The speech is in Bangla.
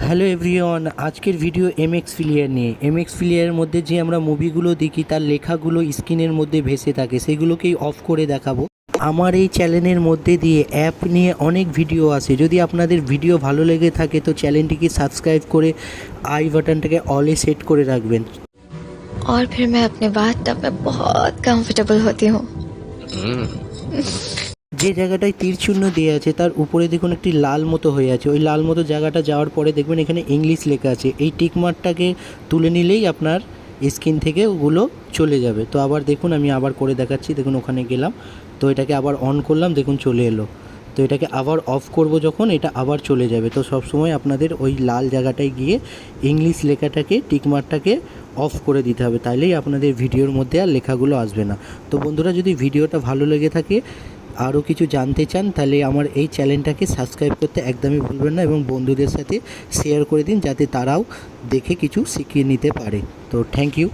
হ্যালো এভরিওয়ান, আজকের ভিডিও এমএক্স প্লেয়ার নিয়ে। এমএক্স প্লেয়ারের মধ্যে যে আমরা মুভিগুলো দেখি তার লেখাগুলো স্ক্রিনের মধ্যে ভেসে থাকে, সেগুলোকেই অফ করে দেখাবো। আমার এই চ্যানেলের মধ্যে দিয়ে অ্যাপ নিয়ে অনেক ভিডিও আসে। যদি আপনাদের ভিডিও ভালো লেগে থাকে তো চ্যানেলটিকে সাবস্ক্রাইব করে আই বাটনটাকে অলে সেট করে রাখবেন। और फिर मैं अपने बाथटब में बहुत कंफर्टेबल होती हूँ। যে জায়গাটায় তীর চিহ্ন দেওয়া আছে তার উপরে দেখুন একটি লাল মতো হয়ে আছে। ওই লাল মতো জায়গাটা যাওয়ার পরে দেখবেন এখানে ইংলিশ লেখা আছে। এই টিকমার্কটাকে তুলে নিলেই আপনার স্ক্রিন থেকে ওগুলো চলে যাবে। তো আবার দেখুন, আমি আবার করে দেখাচ্ছি। দেখুন ওখানে গেলাম, তো এটাকে আবার অন করলাম, দেখুন চলে এলো। তো এটাকে আবার অফ করব যখন, এটা আবার চলে যাবে। তো সব সময় আপনাদের ওই লাল জায়গাটায় গিয়ে ইংলিশ লেখাটাকে, টিকমার্কটাকে অফ করে দিতে হবে, তাইলেই আপনাদের ভিডিওর মধ্যে আর লেখাগুলো আসবে না। তো বন্ধুরা, যদি ভিডিওটা ভালো লেগে থাকে, আরও কিছু জানতে চান, তাহলে আমার এই চ্যানেলটাকে সাবস্ক্রাইব করতে একদমই ভুলবেন না এবং বন্ধুদের সাথে শেয়ার করে দিন, যাতে তারাও দেখে কিছু শিখিয়ে নিতে পারে। তো থ্যাংক ইউ।